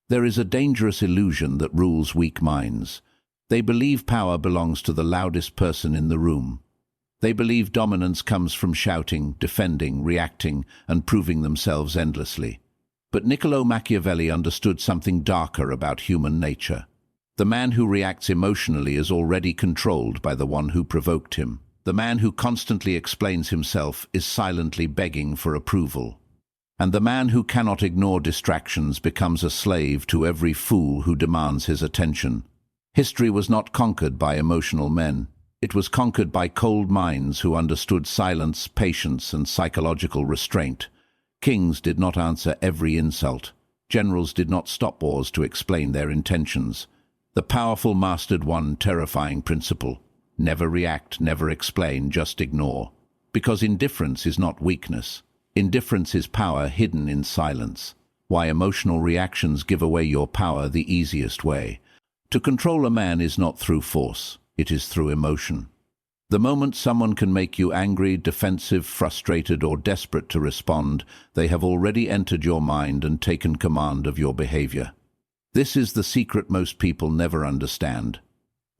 There is a dangerous illusion that rules weak minds. They believe power belongs to the loudest person in the room. They believe dominance comes from shouting, defending, reacting, and proving themselves endlessly. But Niccolò Machiavelli understood something darker about human nature. The man who reacts emotionally is already controlled by the one who provoked him. The man who constantly explains himself is silently begging for approval. And the man who cannot ignore distractions becomes a slave to every fool who demands his attention. History was not conquered by emotional men. It was conquered by cold minds who understood silence, patience, and psychological restraint. Kings did not answer every insult. Generals did not stop wars to explain their intentions. The powerful mastered one terrifying principle: never react, never explain, just ignore. Because indifference is not weakness. Indifference is power hidden in silence. Why emotional reactions give away your power the easiest way. To control a man is not through force. It is through emotion. The moment someone can make you angry, defensive, frustrated, or desperate to respond, they have already entered your mind and taken command of your behavior. This is the secret most people never understand.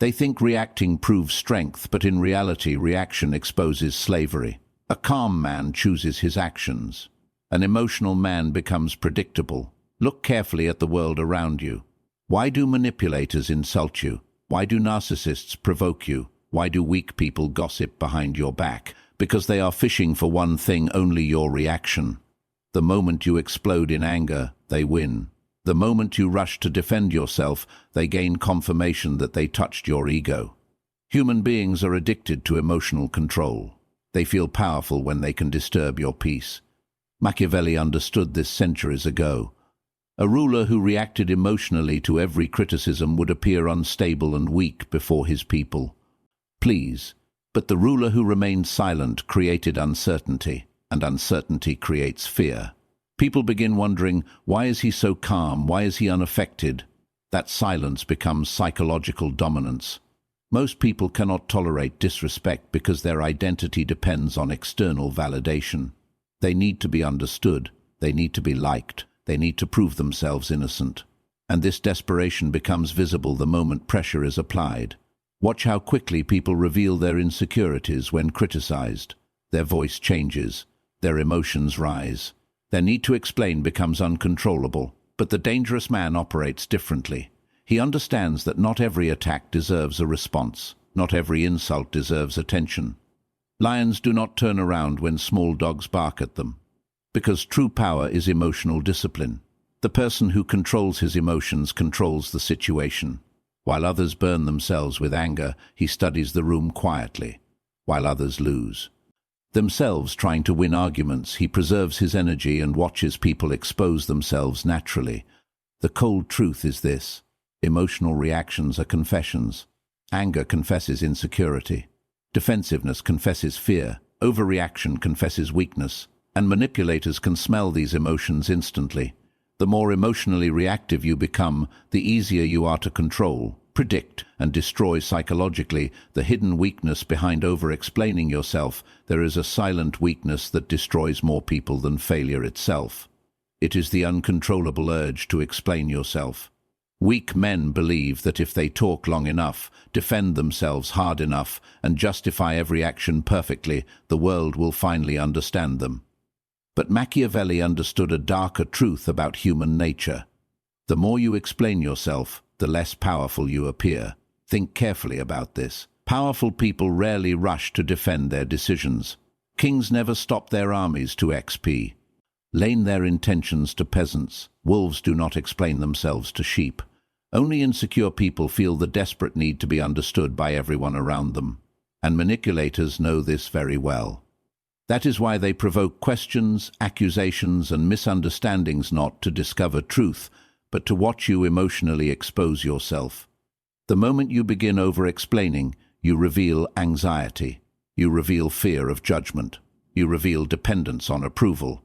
They think reacting proves strength, but in reality, reaction exposes slavery. A calm man chooses his actions. An emotional man becomes predictable. Look carefully at the world around you. Why do manipulators insult you? Why do narcissists provoke you? Why do weak people gossip behind your back? Because they are fishing for one thing, only your reaction. The moment you explode in anger, they win. The moment you rush to defend yourself, they gain confirmation that they touched your ego. Human beings are addicted to emotional control. They feel powerful when they can disturb your peace. Machiavelli understood this centuries ago. A ruler who reacted emotionally to every criticism would appear unstable and weak before his people. But the ruler who remained silent created uncertainty, and uncertainty creates fear. People begin wondering, why is he so calm? Why is he unaffected? That silence becomes psychological dominance. Most people cannot tolerate disrespect because their identity depends on external validation. They need to be understood. They need to be liked. They need to prove themselves innocent. And this desperation becomes visible the moment pressure is applied. Watch how quickly people reveal their insecurities when criticized. Their voice changes. Their emotions rise. Their need to explain becomes uncontrollable. But the dangerous man operates differently. He understands that not every attack deserves a response. Not every insult deserves attention. Lions do not turn around when small dogs bark at them. Because true power is emotional discipline. The person who controls his emotions controls the situation. While others burn themselves with anger, he studies the room quietly. While others lose themselves trying to win arguments, he preserves his energy and watches people expose themselves naturally. The cold truth is this: emotional reactions are confessions. Anger confesses insecurity. Defensiveness confesses fear. Overreaction confesses weakness. And manipulators can smell these emotions instantly. The more emotionally reactive you become, the easier you are to control, predict, and destroy psychologically. The hidden weakness behind over-explaining yourself: there is a silent weakness that destroys more people than failure itself. It is the uncontrollable urge to explain yourself. Weak men believe that if they talk long enough, defend themselves hard enough, and justify every action perfectly, the world will finally understand them. But Machiavelli understood a darker truth about human nature. The more you explain yourself, the less powerful you appear. Think carefully about this. Powerful people rarely rush to defend their decisions. Kings never stop their armies to explain their intentions to peasants. Wolves do not explain themselves to sheep. Only insecure people feel the desperate need to be understood by everyone around them. And manipulators know this very well. That is why they provoke questions, accusations, and misunderstandings, not to discover truth, but to watch you emotionally expose yourself. The moment you begin over-explaining, you reveal anxiety. You reveal fear of judgment. You reveal dependence on approval.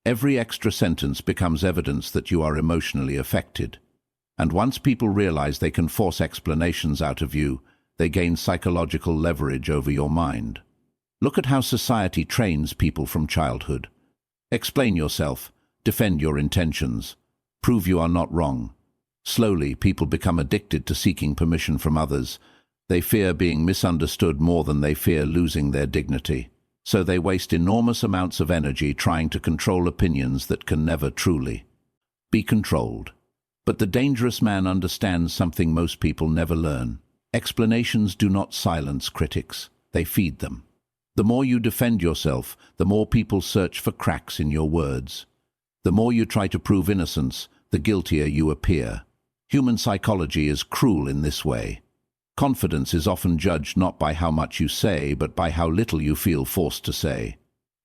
Every extra sentence becomes evidence that you are emotionally affected. And once people realize they can force explanations out of you, they gain psychological leverage over your mind. Look at how society trains people from childhood. Explain yourself, defend your intentions, prove you are not wrong, Slowly, people become addicted to seeking permission from others. They fear being misunderstood more than they fear losing their dignity. So they waste enormous amounts of energy trying to control opinions that can never truly be controlled. But the dangerous man understands something most people never learn. Explanations do not silence critics, they feed them. The more you defend yourself, the more people search for cracks in your words. The more you try to prove innocence, the guiltier you appear. Human psychology is cruel in this way. Confidence is often judged not by how much you say, but by how little you feel forced to say.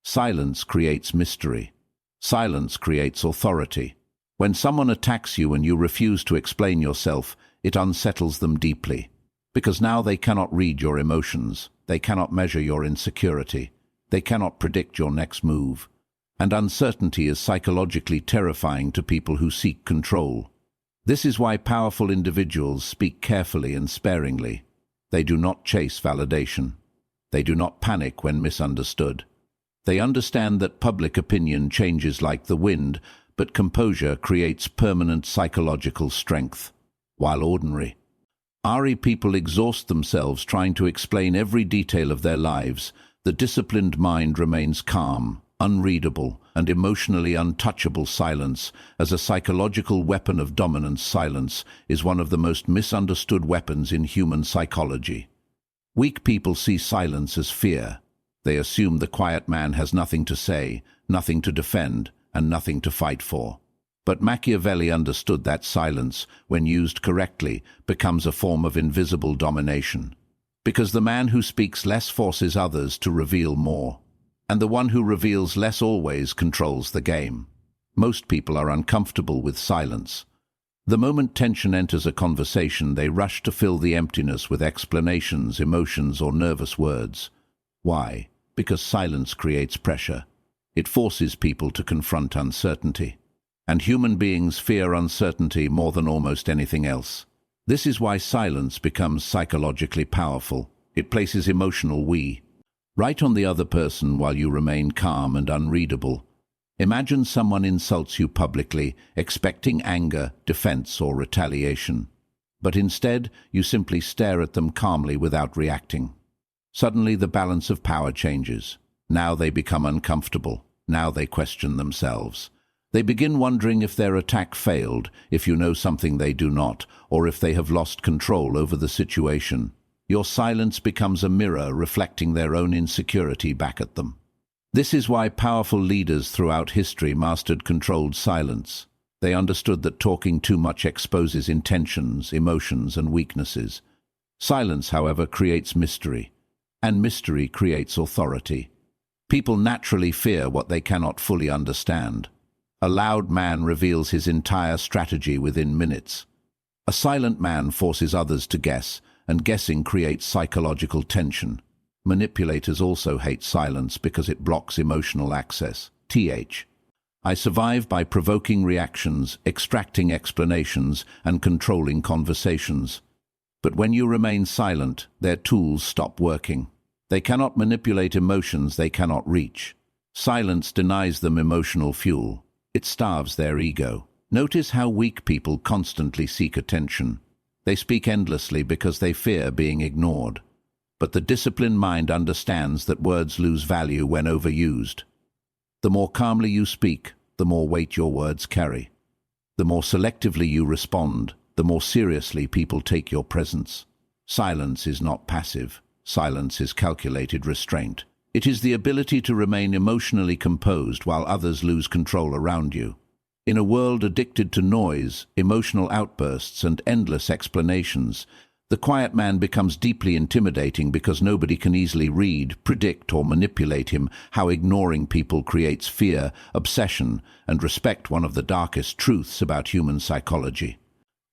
Silence creates mystery. Silence creates authority. When someone attacks you and you refuse to explain yourself, it unsettles them deeply. Because now they cannot read your emotions, they cannot measure your insecurity, they cannot predict your next move. And uncertainty is psychologically terrifying to people who seek control. This is why powerful individuals speak carefully and sparingly. They do not chase validation. They do not panic when misunderstood. They understand that public opinion changes like the wind, but composure creates permanent psychological strength. While ordinary people exhaust themselves trying to explain every detail of their lives, the disciplined mind remains calm, unreadable, and emotionally untouchable. Silence, as a psychological weapon of dominance, silence is one of the most misunderstood weapons in human psychology. Weak people see silence as fear. They assume the quiet man has nothing to say, nothing to defend, and nothing to fight for. But Machiavelli understood that silence, when used correctly, becomes a form of invisible domination. Because the man who speaks less forces others to reveal more. And the one who reveals less always controls the game. Most people are uncomfortable with silence. The moment tension enters a conversation, they rush to fill the emptiness with explanations, emotions, or nervous words. Why? Because silence creates pressure. It forces people to confront uncertainty. And human beings fear uncertainty more than almost anything else. This is why silence becomes psychologically powerful. It places emotional "we" right on the other person while you remain calm and unreadable. Imagine someone insults you publicly, expecting anger, defense, or retaliation. But instead, you simply stare at them calmly without reacting. Suddenly, the balance of power changes. Now they become uncomfortable. Now they question themselves. They begin wondering if their attack failed, if you know something they do not, or if they have lost control over the situation. Your silence becomes a mirror reflecting their own insecurity back at them. This is why powerful leaders throughout history mastered controlled silence. They understood that talking too much exposes intentions, emotions, and weaknesses. Silence, however, creates mystery, and mystery creates authority. People naturally fear what they cannot fully understand. A loud man reveals his entire strategy within minutes. A silent man forces others to guess, and guessing creates psychological tension. Manipulators also hate silence because it blocks emotional access. I survive by provoking reactions, extracting explanations, and controlling conversations. But when you remain silent, their tools stop working. They cannot manipulate emotions they cannot reach. Silence denies them emotional fuel. It starves their ego. Notice how weak people constantly seek attention. They speak endlessly because they fear being ignored. But the disciplined mind understands that words lose value when overused. The more calmly you speak, the more weight your words carry. The more selectively you respond, the more seriously people take your presence. Silence is not passive. Silence is calculated restraint. It is the ability to remain emotionally composed while others lose control around you. In a world addicted to noise, emotional outbursts, and endless explanations, the quiet man becomes deeply intimidating because nobody can easily read, predict, or manipulate him. How ignoring people creates fear, obsession, and respect. One of the darkest truths about human psychology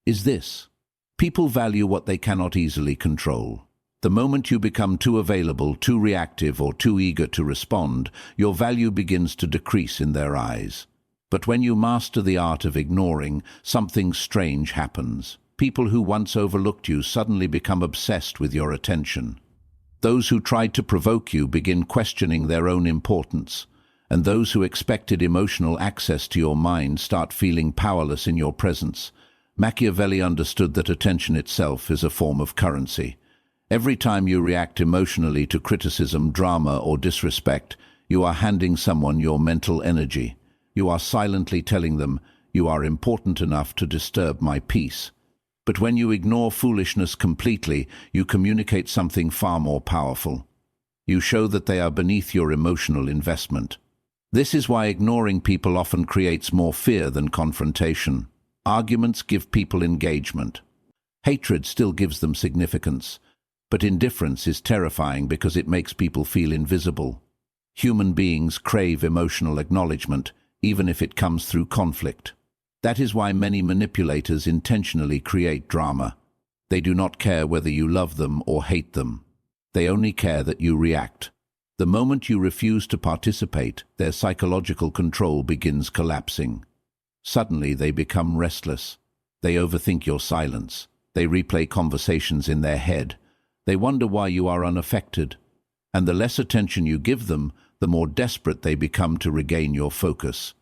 is this: people value what they cannot easily control. The moment you become too available, too reactive, or too eager to respond, your value begins to decrease in their eyes. But when you master the art of ignoring, something strange happens. People who once overlooked you suddenly become obsessed with your attention. Those who tried to provoke you begin questioning their own importance, and those who expected emotional access to your mind start feeling powerless in your presence. Machiavelli understood that attention itself is a form of currency. Every time you react emotionally to criticism, drama, or disrespect, you are handing someone your mental energy. You are silently telling them, "You are important enough to disturb my peace." But when you ignore foolishness completely, you communicate something far more powerful. You show that they are beneath your emotional investment. This is why ignoring people often creates more fear than confrontation. Arguments give people engagement. Hatred still gives them significance. But indifference is terrifying because it makes people feel invisible. Human beings crave emotional acknowledgement, even if it comes through conflict. That is why many manipulators intentionally create drama. They do not care whether you love them or hate them. They only care that you react. The moment you refuse to participate, their psychological control begins collapsing. Suddenly they become restless. They overthink your silence. They replay conversations in their head. They wonder why you are unaffected. And the less attention you give them, the more desperate they become to regain your focus.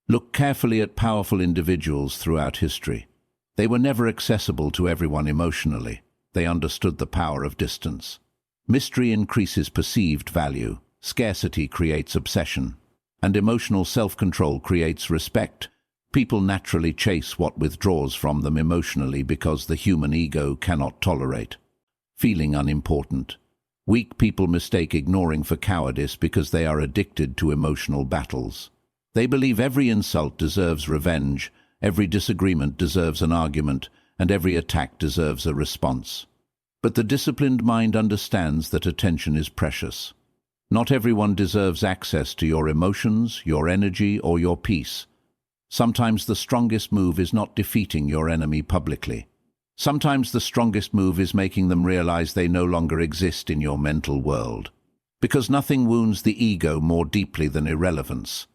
Look carefully at powerful individuals throughout history. They were never accessible to everyone emotionally. They understood the power of distance. Mystery increases perceived value, scarcity creates obsession, and emotional self-control creates respect. People naturally chase what withdraws from them emotionally because the human ego cannot tolerate feeling unimportant. Weak people mistake ignoring for cowardice because they are addicted to emotional battles. They believe every insult deserves revenge, every disagreement deserves an argument, and every attack deserves a response. But the disciplined mind understands that attention is precious. Not everyone deserves access to your emotions, your energy, or your peace. Sometimes the strongest move is not defeating your enemy publicly. Sometimes the strongest move is making them realize they no longer exist in your mental world. Because nothing wounds the ego more deeply than irrelevance.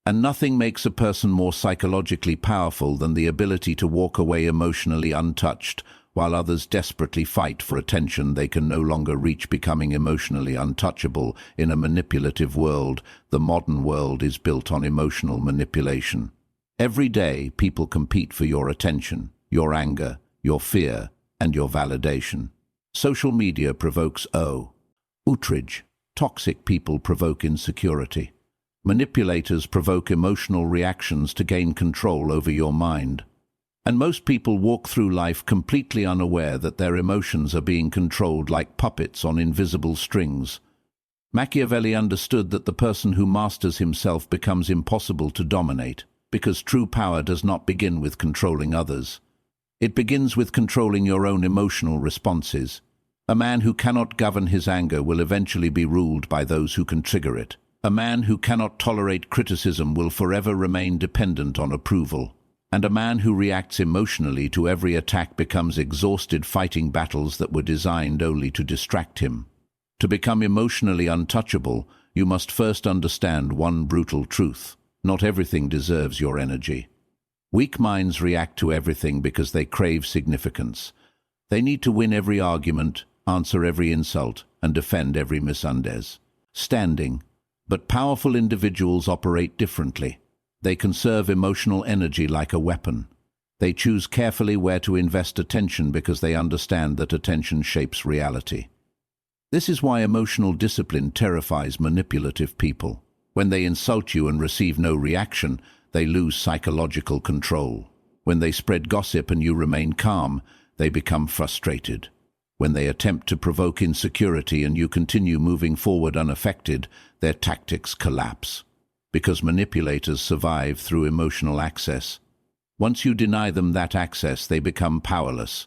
And nothing makes a person more psychologically powerful than the ability to walk away emotionally untouched, while others desperately fight for attention they can no longer reach. Becoming emotionally untouchable in a manipulative world. The modern world is built on emotional manipulation. Every day, people compete for your attention, your anger, your fear, and your validation. Social media provokes outrage. Toxic people provoke insecurity. Manipulators provoke emotional reactions to gain control over your mind. And most people walk through life completely unaware that their emotions are being controlled like puppets on invisible strings. Machiavelli understood that the person who masters himself becomes impossible to dominate, because true power does not begin with controlling others. It begins with controlling your own emotional responses. A man who cannot govern his anger will eventually be ruled by those who can trigger it. A man who cannot tolerate criticism will forever remain dependent on approval. And a man who reacts emotionally to every attack becomes exhausted fighting battles that were designed only to distract him. To become emotionally untouchable, you must first understand one brutal truth. Not everything deserves your energy. Weak minds react to everything because they crave significance. They need to win every argument, answer every insult, and defend every misunderstanding. But powerful individuals operate differently. They conserve emotional energy like a weapon. They choose carefully where to invest attention because they understand that attention shapes reality. This is why emotional discipline terrifies manipulative people. When they insult you and receive no reaction, they lose psychological control. When they spread gossip and you remain calm, they become frustrated. When they attempt to provoke insecurity and you continue moving forward unaffected, their tactics collapse. Because manipulators survive through emotional access. Once you deny them that access, they become powerless.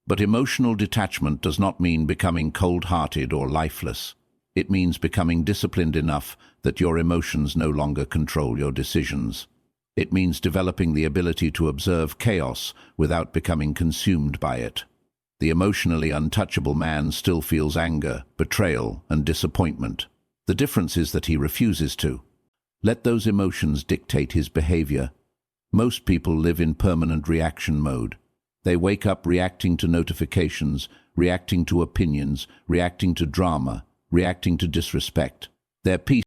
But emotional detachment does not mean becoming cold-hearted or lifeless. It means becoming disciplined enough that your emotions no longer control your decisions. It means developing the ability to observe chaos without becoming consumed by it. The emotionally untouchable man still feels anger, betrayal, and disappointment. The difference is that he refuses to let those emotions dictate his behavior. Most people live in permanent reaction mode. They wake up reacting to notifications, reacting to opinions, reacting to drama, reacting to disrespect. Their peace